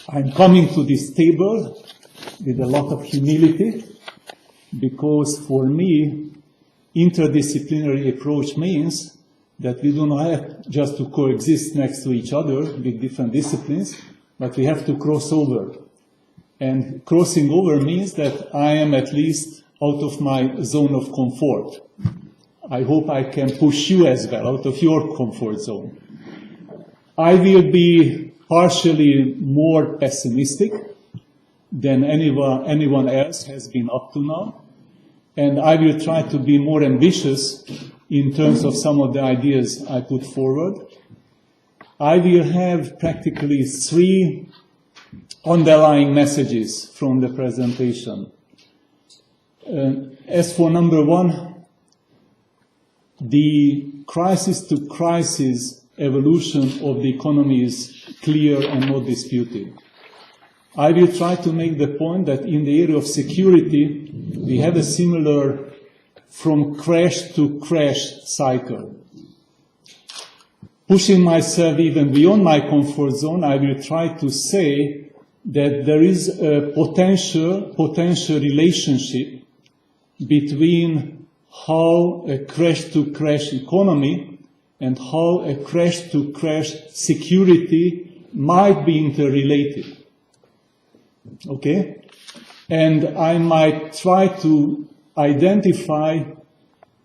I'm coming to this table with a lot of humility, because for me, interdisciplinary approach means that we do not have just to coexist next to each other with different disciplines, but we have to cross over. And crossing over means that I am at least out of my zone of comfort. I hope I can push you as well out of your comfort zone. I will be partially more pessimistic than anyone else has been up to now, and I will try to be more ambitious in terms of some of the ideas I put forward. I will have practically 3 underlying messages from the presentation. As for number 1, the crisis-to-crisis evolution of the economy is clear and not disputed. I will try to make the point that in the area of security, we have a similar from crash to crash cycle. Pushing myself even beyond my comfort zone, I will try to say that there is a potential relationship between how a crash-to-crash economy and how a crash-to-crash security might be interrelated. Okay? And I might try to identify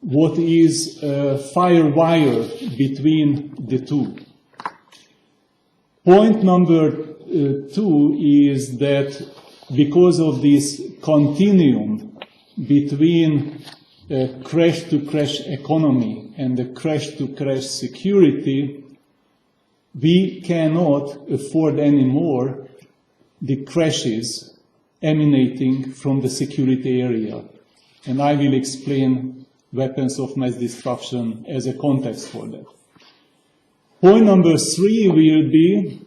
what is a firewire between the two. Point number 2 is that because of this continuum between a crash-to-crash economy and the crash-to-crash security, we cannot afford anymore the crashes emanating from the security area. And I will explain weapons of mass destruction as a context for that. Point number 3 will be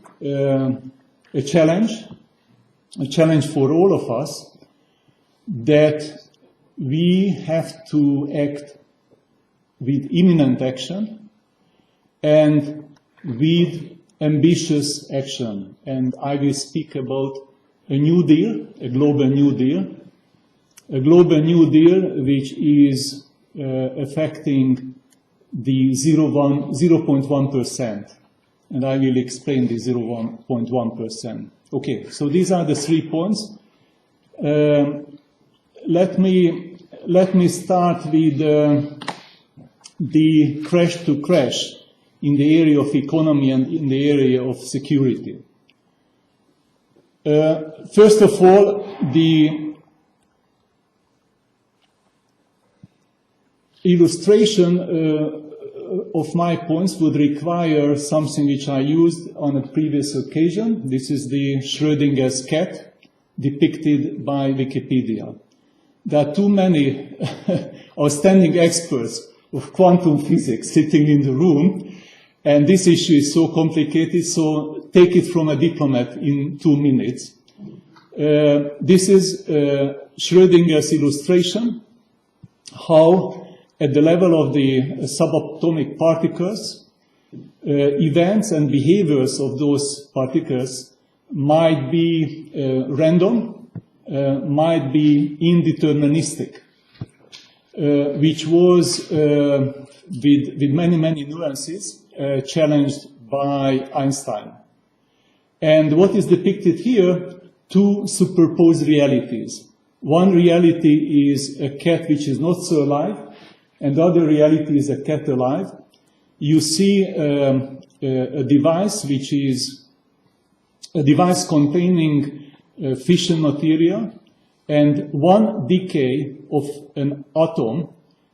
a challenge for all of us, that we have to act with imminent action and with ambitious action. And I will speak about a New Deal, a global New Deal, which is affecting the 0.1%. And I will explain the 0.1%. Okay, so these are the 3 points. Let me start with the crash-to-crash in the area of economy and in the area of security. First of all, the illustration of my points would require something which I used on a previous occasion. This is the Schrödinger's cat depicted by Wikipedia. There are too many outstanding experts of quantum physics sitting in the room, and this issue is so complicated, so take it from a diplomat in 2 minutes. This is Schrödinger's illustration, how at the level of the subatomic particles, events and behaviors of those particles might be random, might be indeterministic, which was, with many nuances, challenged by Einstein. And what is depicted here, 2 superposed realities. One reality is a cat which is not so alive, and the other reality is a cat alive. You see a device which is a device containing fission material, and one decay of an atom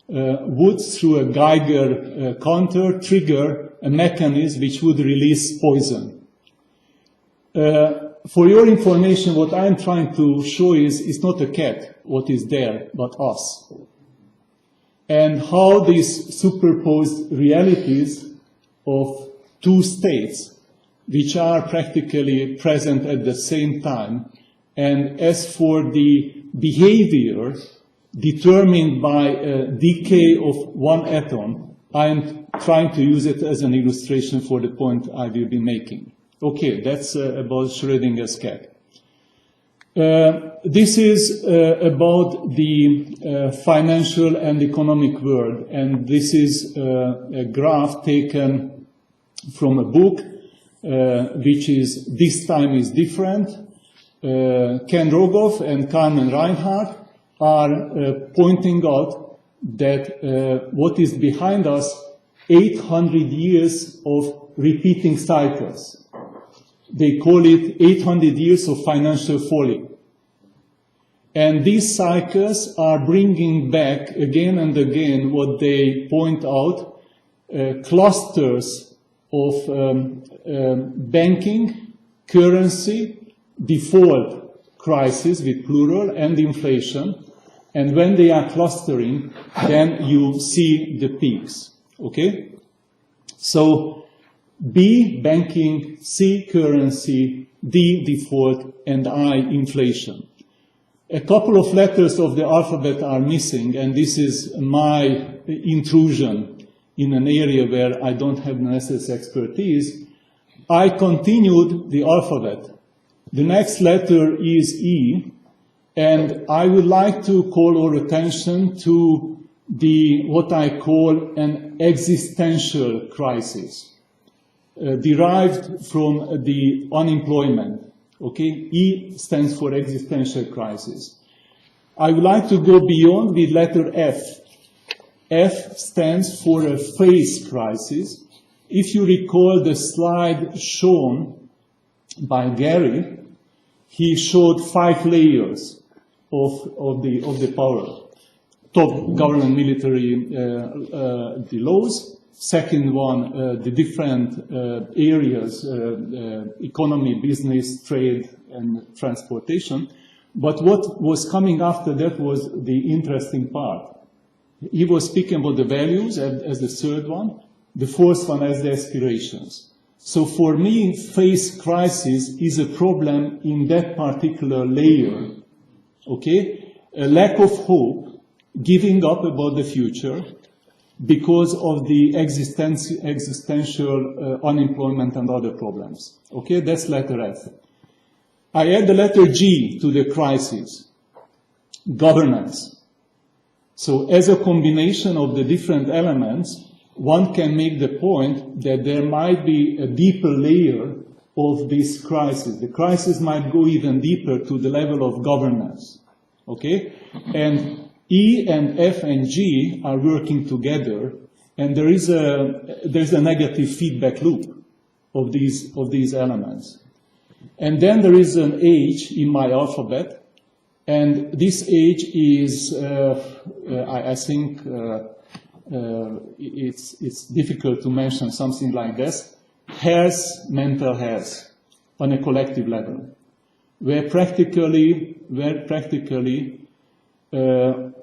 would, through a Geiger counter, trigger a mechanism which would release poison. For your information, what I'm trying to show is not a cat, what is there, but us. And how these superposed realities of 2 states, which are practically present at the same time, and as for the behavior determined by a decay of one atom, I'm trying to use it as an illustration for the point I will be making. Okay, that's about Schrödinger's cat. This is about the financial and economic world, and this is a graph taken from a book, which is This Time is Different. Ken Rogoff and Carmen Reinhardt are pointing out that what is behind us 800 years of repeating cycles. They call it 800 years of financial folly. And these cycles are bringing back again and again what they point out, clusters of banking, currency, default crisis with plural, and inflation. And when they are clustering, then you see the peaks. Okay? So B, banking, C, currency, D, default, and I, inflation. A couple of letters of the alphabet are missing, and this is my intrusion in an area where I don't have necessary expertise. I continued the alphabet. The next letter is E, and I would like to call our attention to what I call an existential crisis, derived from the unemployment. Okay, E stands for existential crisis. I would like to go beyond with letter F. F stands for a phase crisis. If you recall the slide shown by Gary, he showed 5 layers of the power. Top, government, military, the laws. Second one, the different areas, economy, business, trade, and transportation. But what was coming after that was the interesting part. He was speaking about the values as the third one, the fourth one as the aspirations. So for me, phase crisis is a problem in that particular layer. Okay? A lack of hope, giving up about the future, because of the existential unemployment and other problems. Okay, that's letter F. I add the letter G to the crisis. Governance. So as a combination of the different elements, one can make the point that there might be a deeper layer of this crisis. The crisis might go even deeper to the level of governance. Okay? And E and F and G are working together, and there's a negative feedback loop of these elements. And then there is an H in my alphabet, and this H is, I think, it's difficult to mention something like this, health, mental health, on a collective level, where practically,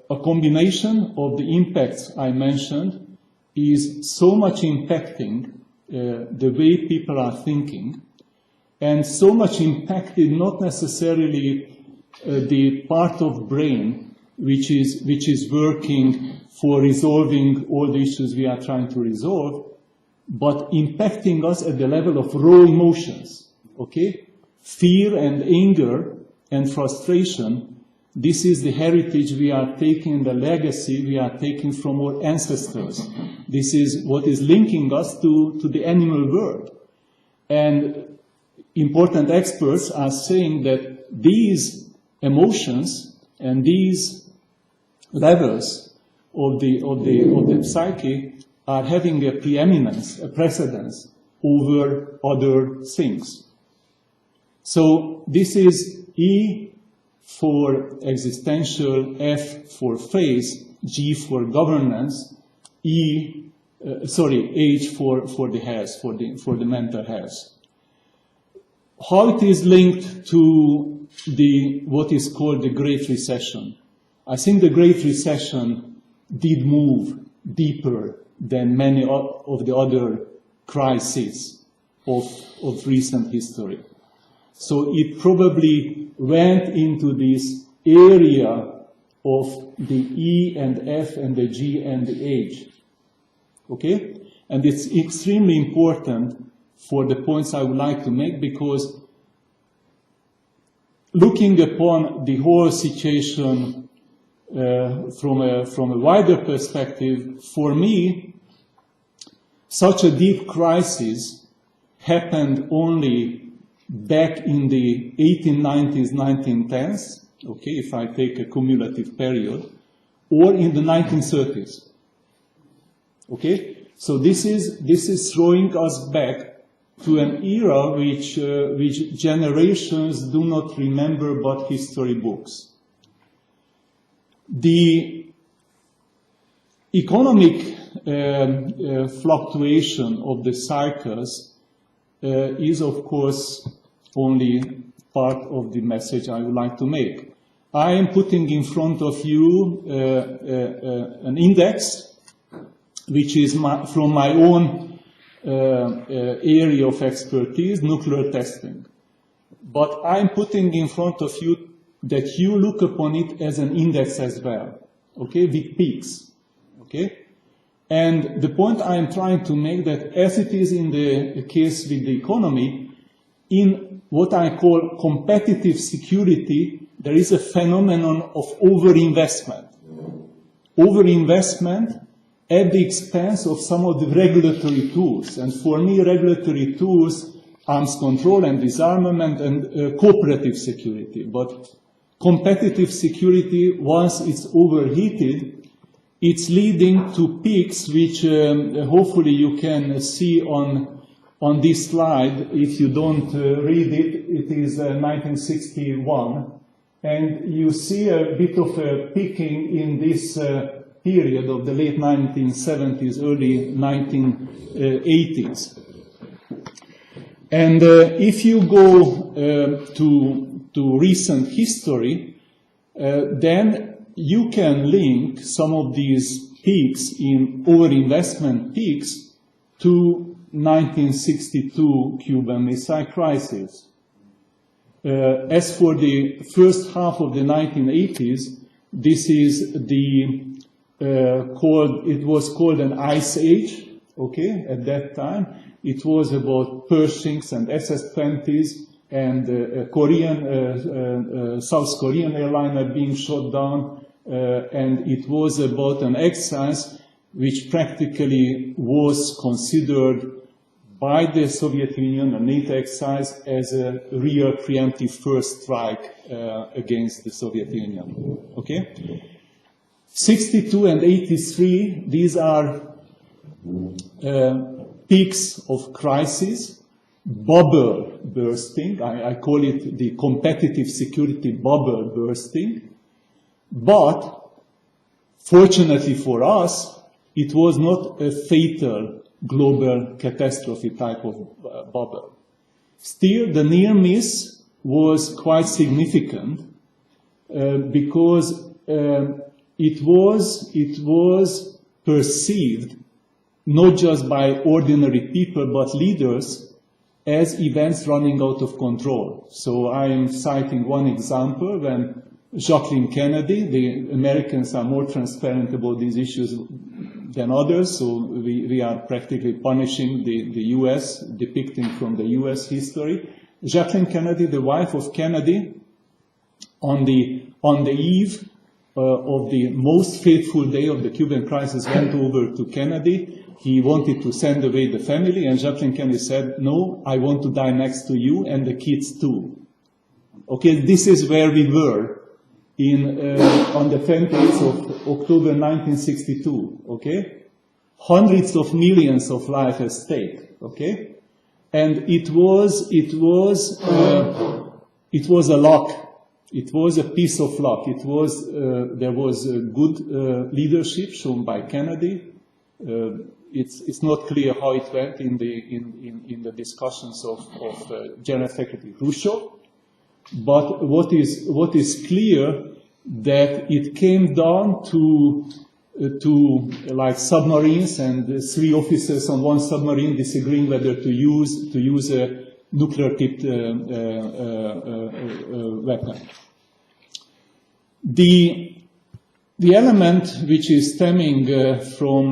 a combination of the impacts I mentioned is so much impacting the way people are thinking, and so much impacted not necessarily the part of brain which is working for resolving all the issues we are trying to resolve, but impacting us at the level of raw emotions. Okay? Fear and anger and frustration. This is the heritage we are taking, the legacy we are taking from our ancestors. This is what is linking us to the animal world. And important experts are saying that these emotions and these levels of the psyche are having a preeminence, a precedence over other things. So this is E for existential, F for phase, G for governance, H for the health, for the mental health. How it is linked to what is called the Great Recession. I think the Great Recession did move deeper than many of the other crises of recent history. So it probably went into this area of the E and F and the G and the H. Okay? And it's extremely important for the points I would like to make, because looking upon the whole situation from a wider perspective, for me, such a deep crisis happened only back in the 1890s, 1910s, okay, if I take a cumulative period, or in the 1930s. Okay, so this is throwing us back to an era which generations do not remember but history books. The economic fluctuation of the cycles is, of course, only part of the message I would like to make. I am putting in front of you an index which is from my own area of expertise, nuclear testing. But I'm putting in front of you that you look upon it as an index as well, okay, with peaks, okay? And the point I'm trying to make that as it is in the case with the economy, in what I call competitive security, there is a phenomenon of overinvestment. Overinvestment at the expense of some of the regulatory tools. And for me, regulatory tools, arms control and disarmament and cooperative security. But competitive security, once it's overheated, it's leading to peaks which hopefully you can see on this slide. If you don't read it, it is 1961. And you see a bit of a peaking in this period of the late 1970s, early 1980s. And if you go to recent history, then you can link some of these peaks in overinvestment peaks to 1962 Cuban Missile Crisis. As for the first half of the 1980s, this is the it was called an ice age, okay, at that time. It was about Pershings and SS-20s and South Korean airliner being shot down, and it was about an exercise which practically was considered by the Soviet Union, a NATO exercise, as a real preemptive first strike against the Soviet Union, okay? 62 and 83, these are peaks of crisis, bubble bursting. I call it the competitive security bubble bursting. But fortunately for us, it was not a fatal global catastrophe type of bubble. Still, the near miss was quite significant because it was perceived not just by ordinary people but leaders as events running out of control. So I am citing one example when Jacqueline Kennedy, the Americans are more transparent about these issues than others, so we are practically punishing the US, depicting from the US history. Jacqueline Kennedy, the wife of Kennedy, on the eve of the most fateful day of the Cuban crisis, went over to Kennedy. He wanted to send away the family, and Jacqueline Kennedy said, "No, I want to die next to you and the kids too." Okay, this is where we were on the 28th of October 1962. Okay, hundreds of millions of lives at stake. Okay, and it was a luck. It was a piece of luck. It was there was good leadership shown by Kennedy. It's not clear how it went in the discussions of General Secretary Khrushchev, but what is clear that it came down to like submarines and three officers on one submarine disagreeing whether to use a nuclear-tipped weapon. The element which is stemming from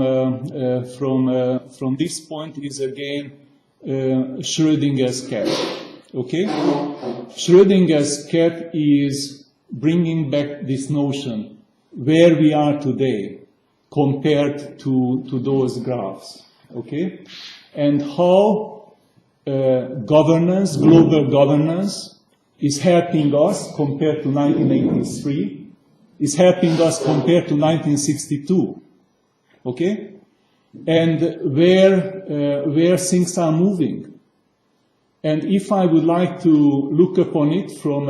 this point is again Schrödinger's cat. Okay? Schrödinger's cat is bringing back this notion where we are today compared to those graphs. Okay? And how governance, global governance, is helping us compared to 1983, is helping us compared to 1962. Okay? And where things are moving. And if I would like to look upon it from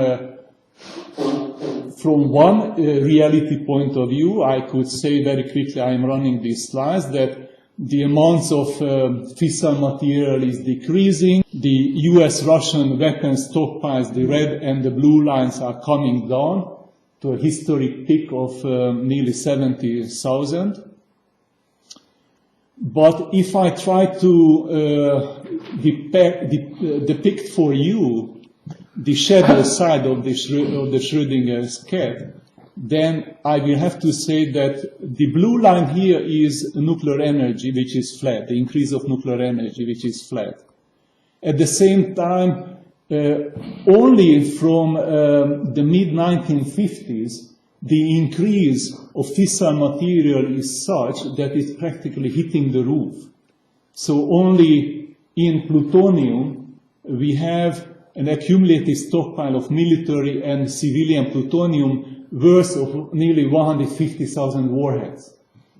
one reality point of view, I could say very quickly, I am running these slides, that the amounts of fissile material is decreasing. The US-Russian weapons stockpiles, the red and the blue lines, are coming down to a historic peak of nearly 70,000. But if I try to depict for you the shadow side of the Schrödinger's cat, then I will have to say that the blue line here is nuclear energy, which is flat, the increase of nuclear energy, which is flat. At the same time, only from the mid-1950s, the increase of fissile material is such that it's practically hitting the roof. So only in plutonium, we have an accumulated stockpile of military and civilian plutonium worth of nearly 150,000 warheads.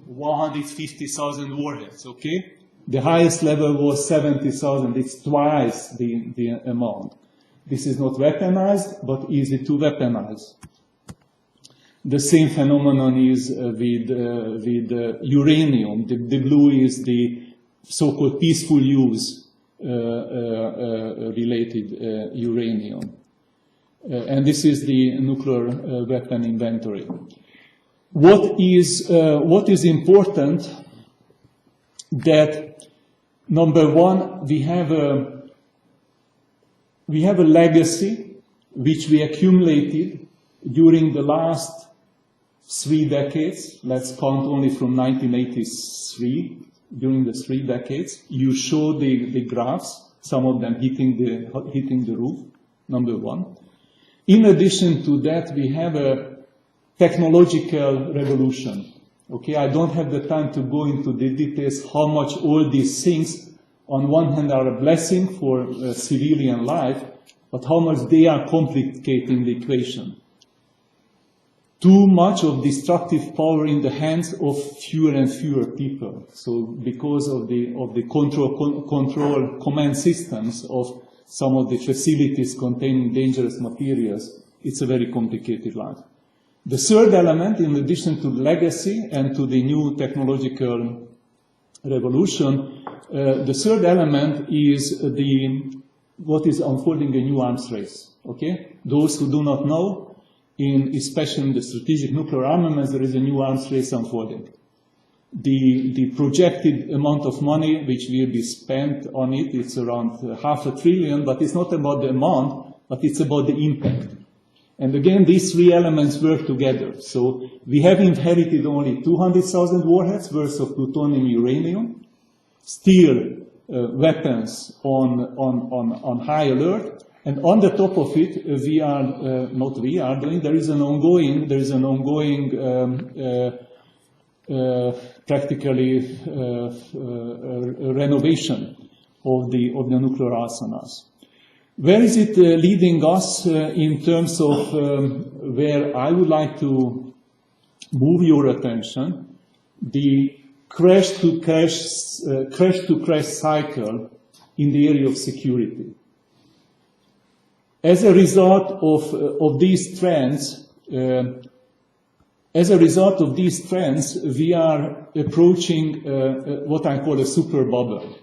150,000 warheads, okay? The highest level was 70,000. It's twice the amount. This is not weaponized, but easy to weaponize. The same phenomenon is with uranium. The blue is the so-called peaceful use related uranium. And this is the nuclear weapon inventory. What is important that, number one, we have a legacy which we accumulated during the last 3 decades. Let's count only from 1983, during the 3 decades. You show the graphs, some of them hitting the roof, number one. In addition to that, we have a technological revolution. Okay, I don't have the time to go into the details how much all these things, on one hand, are a blessing for civilian life, but how much they are complicating the equation. Too much of destructive power in the hands of fewer and fewer people. So because of the control command systems of some of the facilities containing dangerous materials, it's a very complicated life. The third element, in addition to the legacy and to the new technological revolution, the third element is what is unfolding a new arms race. Okay? Those who do not know, especially in the strategic nuclear armaments, there is a new arms race unfolding. The projected amount of money which will be spent on it, it's around $500 billion, but it's not about the amount, but it's about the impact. And again, these 3 elements work together. So we have inherited only 200,000 warheads worth of plutonium, uranium, still weapons on high alert, and on the top of it, there is an ongoing practically renovation of the nuclear arsenals. Where is it leading us in terms of where I would like to move your attention? The crash-to-crash cycle in the area of security. As a result of these trends, we are approaching what I call a super bubble.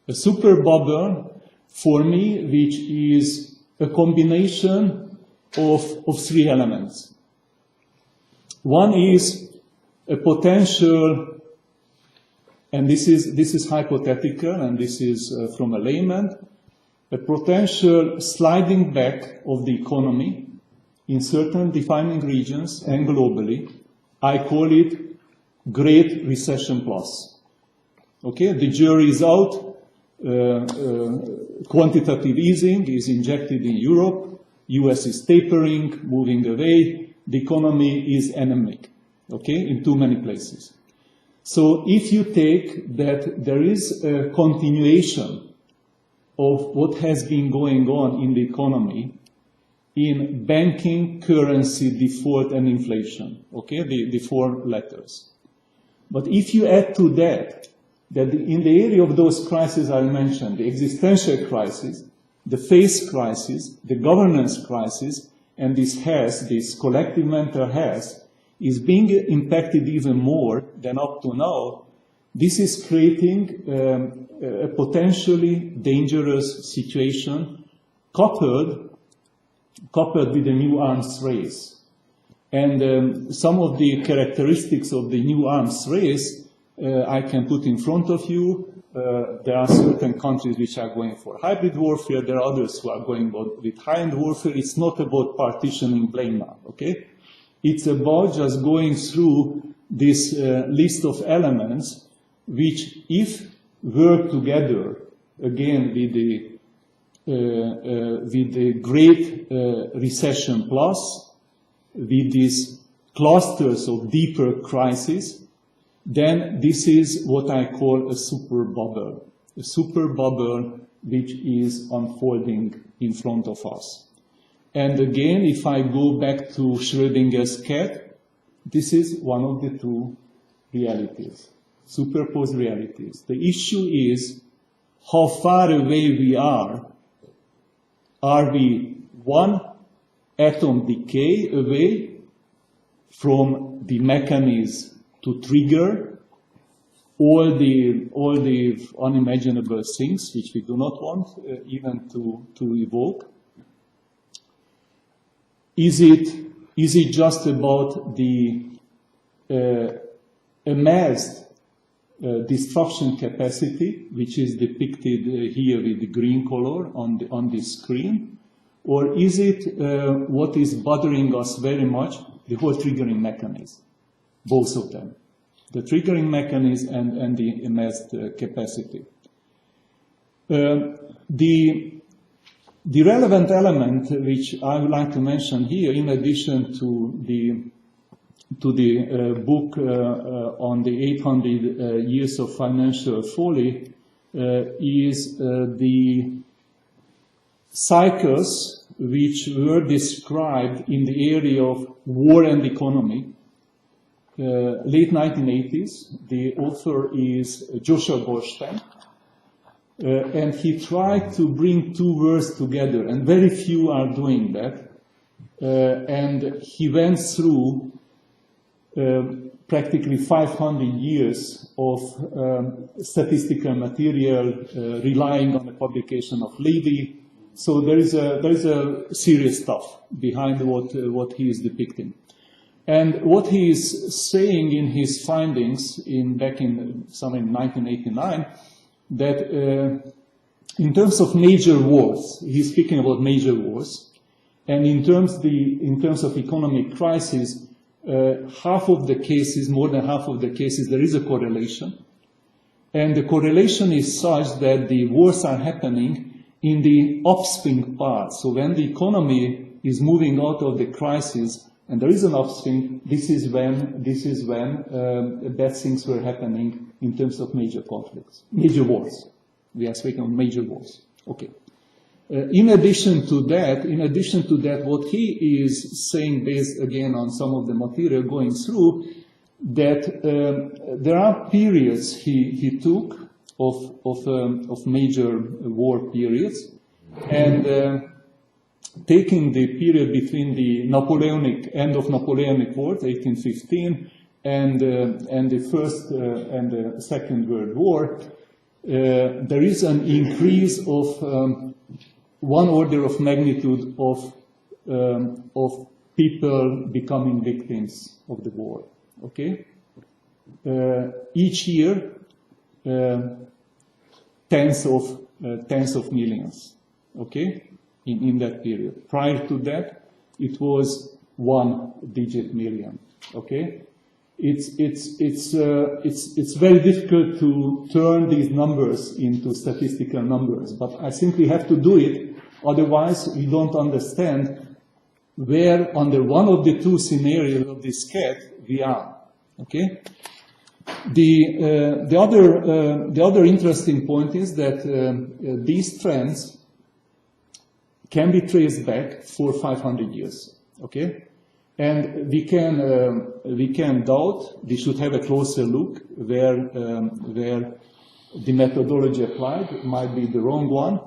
A super bubble, for me, which is a combination of 3 elements. One is a potential, and this is hypothetical, and this is from a layman, a potential sliding back of the economy in certain defining regions and globally. I call it Great Recession Plus. Okay, the jury is out. quantitative easing is injected in Europe, US is tapering, moving away, the economy is anemic, okay, in too many places. So if you take that there is a continuation of what has been going on in the economy in banking, currency, default, and inflation, okay, the four letters. But if you add to that in the area of those crises I mentioned, the existential crisis, the faith crisis, the governance crisis, and this collective mental health is being impacted even more than up to now, this is creating a potentially dangerous situation coupled with a new arms race. And some of the characteristics of the new arms race I can put in front of you. There are certain countries which are going for hybrid warfare. There are others who are going with high-end warfare. It's not about partitioning blame now, okay? It's about just going through this list of elements which, if work together, again, with the Great Recession plus, with these clusters of deeper crises, then this is what I call a super bubble which is unfolding in front of us. And again, if I go back to Schrödinger's cat, this is one of the two realities, superposed realities. The issue is how far away we are. Are we one atom decay away from the mechanism to trigger all the unimaginable things which we do not want even to evoke? Is it just about the amassed destruction capacity, which is depicted here with the green color on the screen? Or is it what is bothering us very much, the whole triggering mechanism? Both of them, the triggering mechanism and the amassed capacity. The relevant element which I would like to mention here, in addition to the book on the 800 years of financial folly, is the cycles which were described in the area of war and economy. Late 1980s, the author is Joshua Goldstein, and he tried to bring two worlds together, and very few are doing that. And he went through practically 500 years of statistical material relying on the publication of Levy. So there is a serious stuff behind what he is depicting. And what he is saying in his findings back in 1989, that in terms of major wars, he's speaking about major wars, and in terms of economic crisis, half of the cases, more than half of the cases, there is a correlation. And the correlation is such that the wars are happening in the upswing part. So when the economy is moving out of the crisis, and there is an upswing, this is when bad things were happening in terms of major conflicts, major wars. We are speaking of major wars. Okay. In addition to that, what he is saying, based again on some of the material going through, that there are periods he took of major war periods, and taking the period between the end of Napoleonic Wars, 1815, and the First and the Second World War, there is an increase of one order of magnitude of people becoming victims of the war. Okay, each year, tens of millions. Okay. In that period. Prior to that, it was 1-digit million, okay? it's very difficult to turn these numbers into statistical numbers. But I think we have to do it, otherwise we don't understand where under one of the two scenarios of this cat we are. Okay? The other interesting point is that these trends can be traced back for 500 years. Okay? And we can doubt, we should have a closer look where the methodology applied might be the wrong one.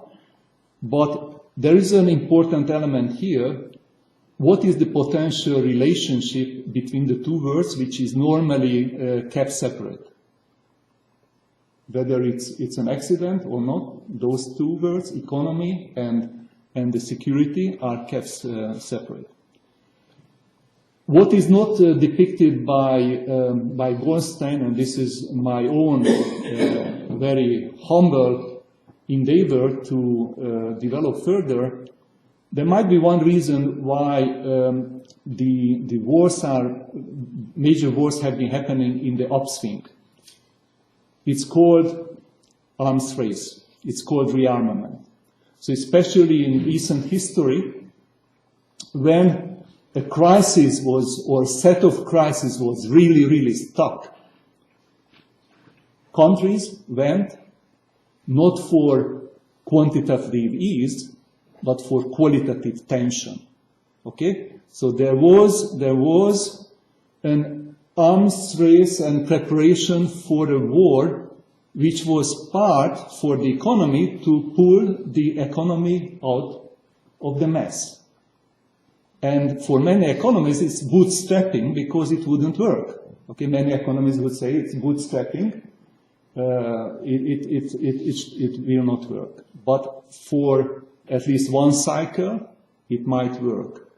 But there is an important element here. What is the potential relationship between the two words which is normally kept separate? Whether it's an accident or not, those two words, economy and the security, are kept separate. What is not depicted by Goldstein, and this is my own very humble endeavor to develop further, there might be one reason why the wars major wars have been happening in the upswing. It's called arms race. It's called rearmament. So especially in recent history, when a crisis was, or a set of crises was really, really stuck, countries went not for quantitative ease, but for qualitative tension. Okay? So there was an arms race and preparation for a war which was part for the economy to pull the economy out of the mess. And for many economists, it's bootstrapping because it wouldn't work. Okay, many economists would say it's bootstrapping. It will not work. But for at least one cycle, it might work.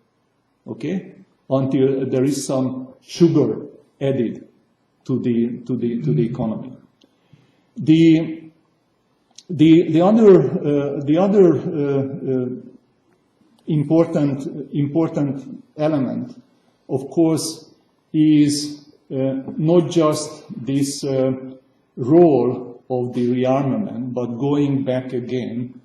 Okay, until there is some sugar added to the economy. The other important element, of course, is not just this role of the rearmament, but going back again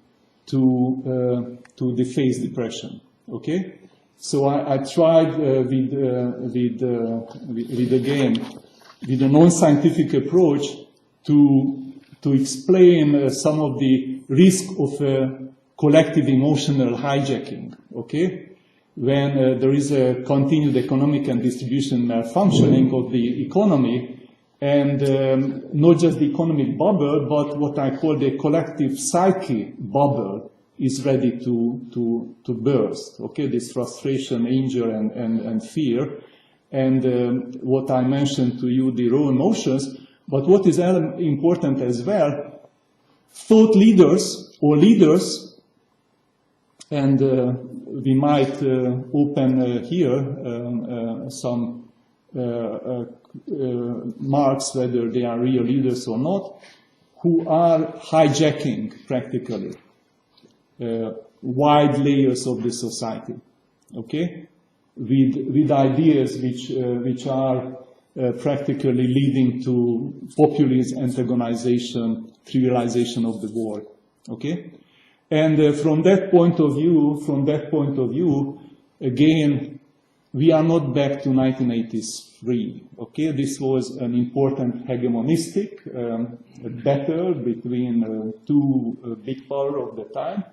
to the phase depression. Okay, so I tried with a non-scientific approach to explain some of the risk of collective emotional hijacking. Okay, when there is a continued economic and distribution malfunctioning of the economy, and not just the economic bubble, but what I call the collective psyche bubble is ready to burst. Okay, this frustration, anger, and fear, and what I mentioned to you, the raw emotions. But what is important as well, thought leaders or leaders, and we might open here some marks whether they are real leaders or not, who are hijacking practically wide layers of the society, okay, with ideas which are practically leading to populist antagonization, trivialization of the war, okay. And from that point of view, again, we are not back to 1983. Okay, this was an important hegemonistic battle between two big powers of the time,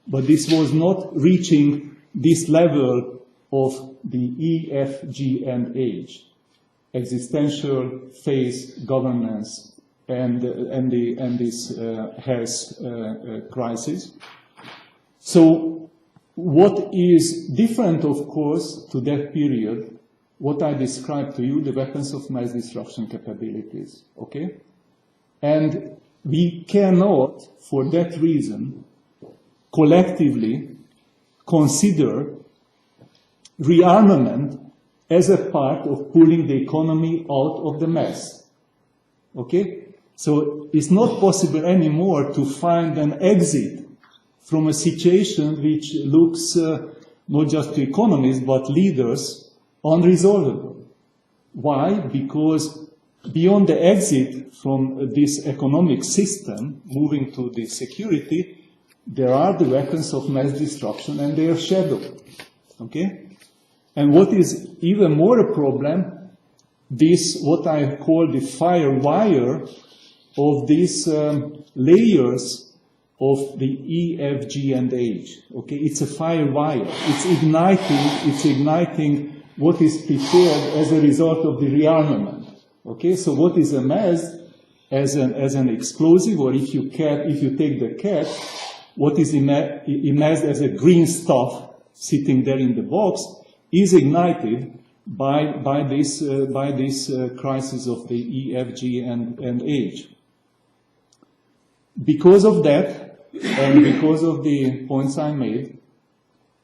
but this was not reaching this level of the E, F, G, and H, existential, phase, governance, and this health crisis. So what is different, of course, to that period, what I described to you, the weapons of mass destruction capabilities, okay? And we cannot, for that reason, collectively consider rearmament as a part of pulling the economy out of the mess, okay? So it's not possible anymore to find an exit from a situation which looks not just to economists but leaders unresolvable. Why? Because beyond the exit from this economic system, moving to the security, there are the weapons of mass destruction and their shadow. Okay? And what is even more a problem, this, what I call the firewire of these layers of the E, F, G, and H. Okay? It's a firewire. It's igniting what is prepared as a result of the rearmament. Okay? So what is amassed as an explosive, or if you take the cat, what is amassed as a green stuff sitting there in the box is ignited by this crisis of the E, F, G, and H. Because of that, and because of the points I made,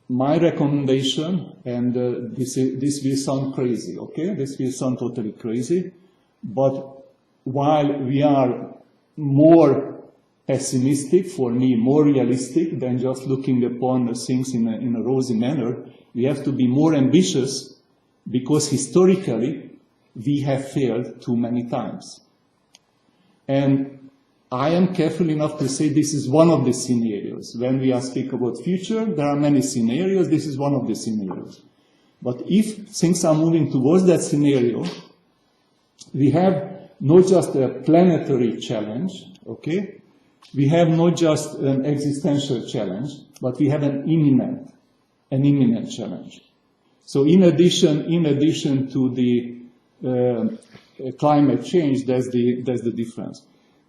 my recommendation, and this will sound crazy, okay? This will sound totally crazy, but while we are more pessimistic, for me, more realistic than just looking upon things in a rosy manner, we have to be more ambitious because historically we have failed too many times. And I am careful enough to say this is one of the scenarios. When we are speaking about future, there are many scenarios. This is one of the scenarios. But if things are moving towards that scenario, we have not just a planetary challenge, okay? We have not just an existential challenge, but we have an imminent challenge. So in addition to the climate change, there's the difference.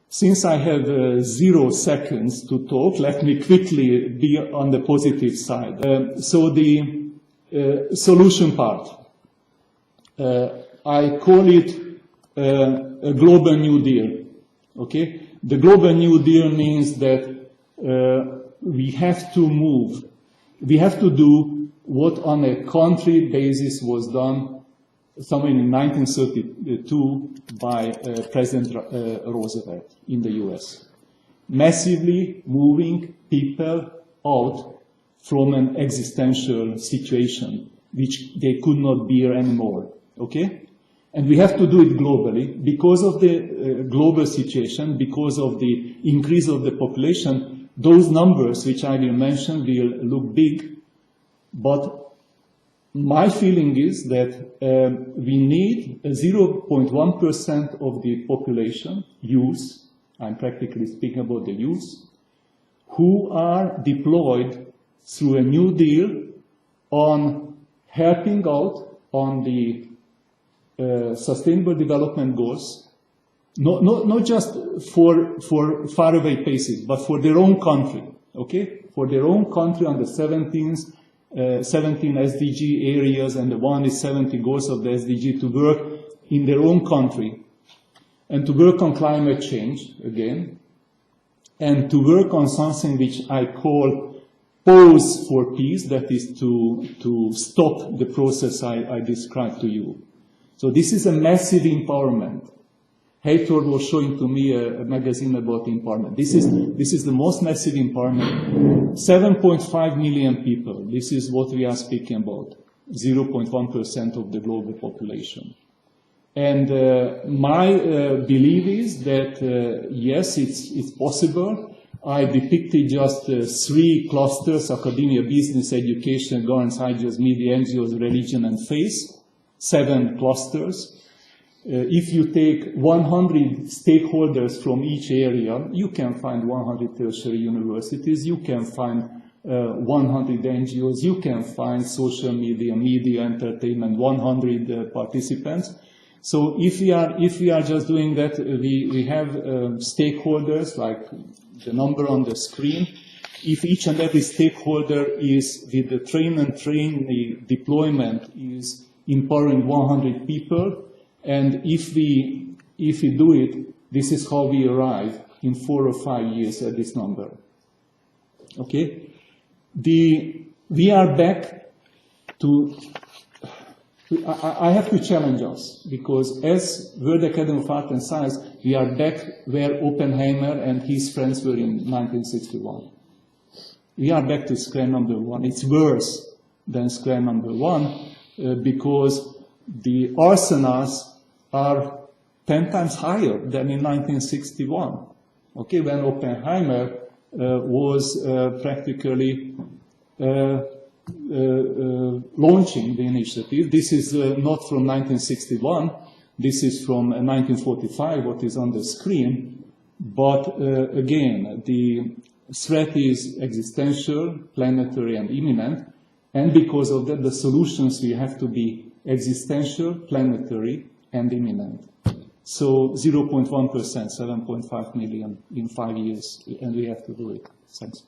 Since I have 0 seconds to talk, let me quickly be on the positive side. So the solution part, I call it a global New Deal. Okay, the global New Deal means that we have to do what on a country basis was done somewhere in 1932 by President Roosevelt in the US. Massively moving people out from an existential situation which they could not bear anymore. Okay? And we have to do it globally because of the global situation, because of the increase of the population. Those numbers which I will mention will look big, but my feeling is that we need 0.1% of the population, youth, I'm practically speaking about the youth, who are deployed through a New Deal on helping out on the Sustainable Development Goals, not just for faraway places, but for their own country, okay? For their own country on the 17 SDG areas, and the one is 70 goals of the SDG, to work in their own country and to work on climate change again, and to work on something which I call pause for peace, that is to stop the process I described to you. So this is a massive empowerment. Tóth was showing to me a magazine about empowerment. This is the most massive empowerment. 7.5 million people. This is what we are speaking about. 0.1% of the global population. And my belief is that yes, it's possible. I depicted just 3 clusters: academia, business, education, governance, ideas, media, NGOs, religion, and faith. 7 clusters. If you take 100 stakeholders from each area, you can find 100 tertiary universities, you can find 100 NGOs, you can find social media, entertainment, 100 participants. So if we are just doing that, we have stakeholders like the number on the screen. If each and every stakeholder is with the train the deployment is empowering 100 people, and if we do it, this is how we arrive in 4 or 5 years at this number. Okay? We are back to, I have to challenge us, because as World Academy of Art and Science, we are back where Oppenheimer and his friends were in 1961. We are back to square number 1. It's worse than square number 1, because the arsenals are 10 times higher than in 1961. Okay, when Oppenheimer was practically launching the initiative. This is not from 1961. This is from 1945, what is on the screen. But again, the threat is existential, planetary, and imminent. And because of that, the solutions we have to be existential, planetary, and imminent. So 0.1%, 7.5 million in 5 years, and we have to do it. Thanks.